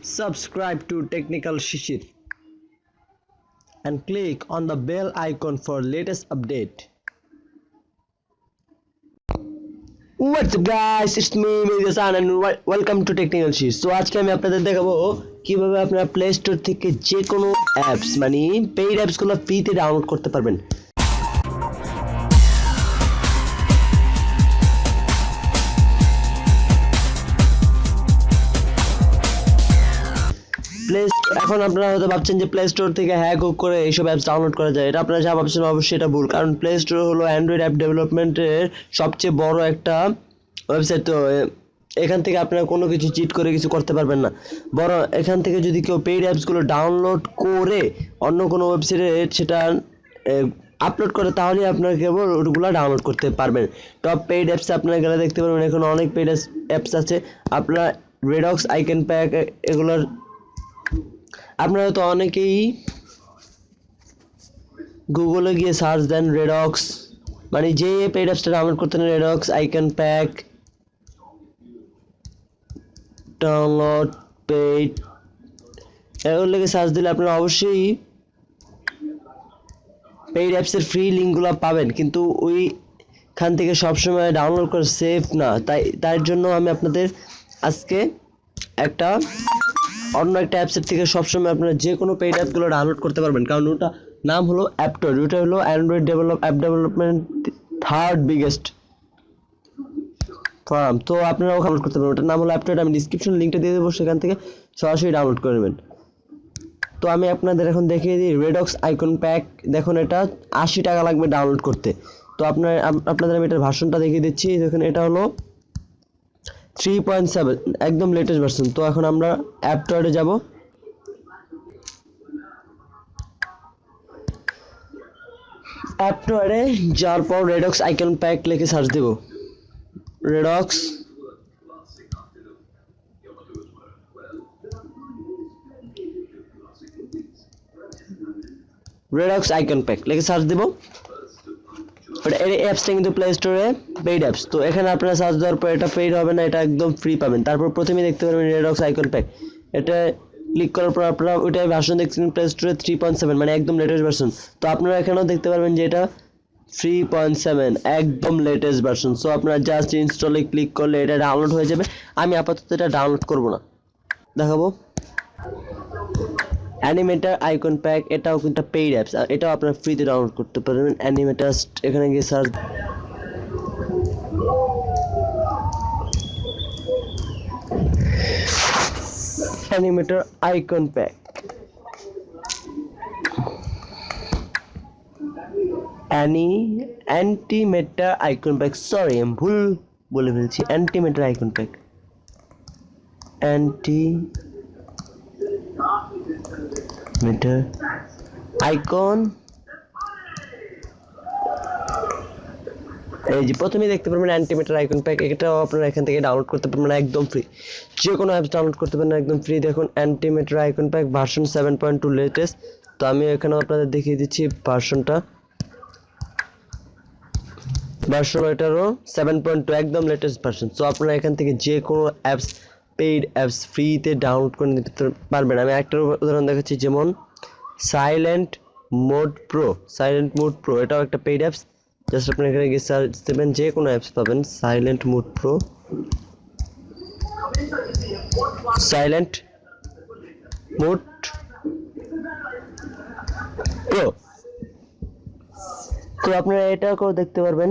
Subscribe to Technical Shishir and click on the bell icon for latest update. What's up guys, it's me Mirzasan and welcome to Technical Shishir. So আজকে আমি আপনাদের দেখাবো কিভাবে আপনারা play store থেকে যে কোনো অ্যাপস মানে পেইড অ্যাপসগুলো ফ্রিতে ডাউনলোড করতে পারবেন। এখন আপনারা হয়তো ভাবছেন যে প্লে স্টোর থেকে হ্যাক করে এইসব অ্যাপস ডাউনলোড করা যায়। এটা আপনারা যা ভাবছেন অবশ্যই এটা ভুল, কারণ প্লে স্টোর হলো অ্যান্ড্রয়েড অ্যাপ ডেভেলপমেন্টের সবচেয়ে বড় একটা ওয়েবসাইট। তো এখান থেকে আপনারা কোনো কিছু চিট করে কিছু করতে পারবেন না। বড় এখান থেকে যদি কেউ পেইড অ্যাপসগুলো ডাউনলোড করে অন্য কোনো ওয়েবসাইটে সেটা আপলোড করে তাহলেই আপনারা কেবল ওগুলো ডাউনলোড করতে পারবেন। টপ পেইড অ্যাপস আপনারা গেলে দেখতে পারবেন এখানে অনেক পেইড অ্যাপস আছে। আপনারা রেডক্স আইকন প্যাক এগুলোর আপনারা তো অনেকেই গুগলে গিয়ে সার্চ দেন রেডক্স মানে যে পেইড অ্যাপসটা ডাউনলোড করতে নেন redox icon pack download paid এগুলো লিখে সার্চ দিলে আপনারা অবশ্যই পেইড অ্যাপসের ফ্রি লিঙ্কগুলো পাবেন, কিন্তু ওইখান থেকে সবসময় ডাউনলোড করা সেফ না। তাই জন্য আমি আপনাদের আজকে একটা অন্য একটা অ্যাপসের থেকে সবসময় আপনারা যে কোনো পেইড অ্যাপগুলো ডাউনলোড করতে পারবেন, কারণ ওটা নাম হলো অ্যাপটয়েড। ওটা হলো Android app development third biggest farm. তো আপনারাও ডাউনলোড করতে পারবেন। ওটার নাম হলো অ্যাপটয়েড। আমি ডিসক্রিপশন লিঙ্কটা দিয়ে দেবো, সেখান থেকে সরাসরি ডাউনলোড করে নেবেন। তো আমি আপনাদের এখন দেখিয়ে দিই রেডক্স আইকন প্যাক। দেখুন এটা 80 টাকা লাগবে ডাউনলোড করতে। তো আপনাদের আমি এটার ভার্সনটা দেখিয়ে দিচ্ছি। দেখুন এটা হলো 3.7 একদম লেটেস্ট ভার্সন। তো এখন আমরা অ্যাপটয়েডে যাব। অ্যাপটয়েডে যাওয়ার পর রেডক্স আইকন প্যাক লিখে সার্চ দেব। রেডক্স আইকন প্যাক লিখে সার্চ দেব। এই অ্যাপসটা কিন্তু প্লে স্টোরে পেইড অ্যাপস। তো এখানে আপনারা সার্চ দেওয়ার পর এটা পেইড হবে না, এটা একদম ফ্রি পাবেন। তারপর প্রথমেই দেখতে পারবেন রেডক্স আইকন প্যাক। এটা ক্লিক করার পর আপনারা ওইটাই ভার্সন দেখছেন প্লে স্টোরে 3.7 মানে একদম লেটেস্ট ভার্সন। তো আপনারা এখানেও দেখতে পারবেন যে এটা 3.7 একদম লেটেস্ট ভার্সন। সো আপনারা জাস্ট ইনস্টলে ক্লিক করলে এটা ডাউনলোড হয়ে যাবে। আমি আপাতত এটা ডাউনলোড করব না, দেখাবো। অ্যানিমেটর আইকন প্যাক এটাও কিন্তু পেইড অ্যাপস, এটাও আপনারা ফ্রিতে ডাউনলোড করতে পারবেন। অ্যানিমেটর এখানে গিয়ে search animator icon pack antimatter icon pack sorry আমি ভুল বলে ফেলছি। Antimatter icon pack antimatter icon এই যে প্রথমেই দেখতে পারবেন অ্যান্টিমেটার আইকন প্যাক। এটাও আপনারা এখান থেকে ডাউনলোড করতে পারবেন একদম ফ্রি। যে কোনো অ্যাপস ডাউনলোড করতে পারবেন একদম ফ্রি। দেখুন অ্যান্টিমেটার আইকন প্যাক ভার্সন 7.2 লেটেস্ট। তো আমি এখানে আপনাদের দেখিয়ে দিচ্ছি ভার্সনটা। ভার্সন এটারও 7.2 একদম লেটেস্ট ভার্সন। সো আপনারা এখান থেকে যে কোনো অ্যাপস পেইড অ্যাপস ফ্রিতে ডাউনলোড করে নিতে পারবেন। আমি একটা উদাহরণ দেখাচ্ছি, যেমন সাইলেন্ট মোড প্রো এটাও একটা পেইড অ্যাপস। জাস্ট আপনি এখানে গিয়ে সার্চ দেবেন, যে কোনো অ্যাপস পাবেন সাইলেন্ট মোড প্রো। তো আপনারা এটাকেও দেখতে পারবেন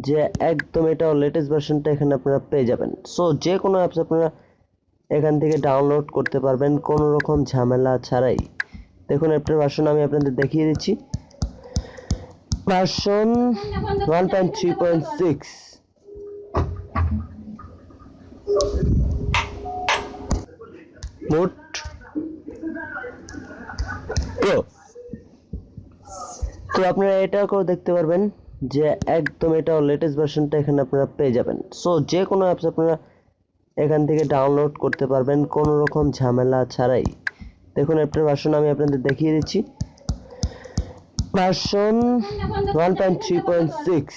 যে একদম এটাও লেটেস্ট ভার্সনটা এখানে আপনারা পেয়ে যাবেন। সো যে কোনো অ্যাপস আপনারা এখান থেকে ডাউনলোড করতে পারবেন কোনো রকম ঝামেলা ছাড়াই। দেখুন অ্যাপটার ভার্সন আমি আপনাদের দেখিয়ে দিচ্ছি। Version 1.3.6 mode pro. তো আপনারা এটাকেও দেখতে পারবেন যে একদম এটাও লেটেস্ট ভার্সনটা এখানে আপনারা পেয়ে যাবেন। সো যে কোনো অ্যাপস আপনারা এখান থেকে ডাউনলোড করতে পারবেন কোনো রকম ঝামেলা ছাড়াই। দেখুন অ্যাপটার ভার্সন আমি আপনাদের দেখিয়ে দিচ্ছি। ভার্সন 1.3.6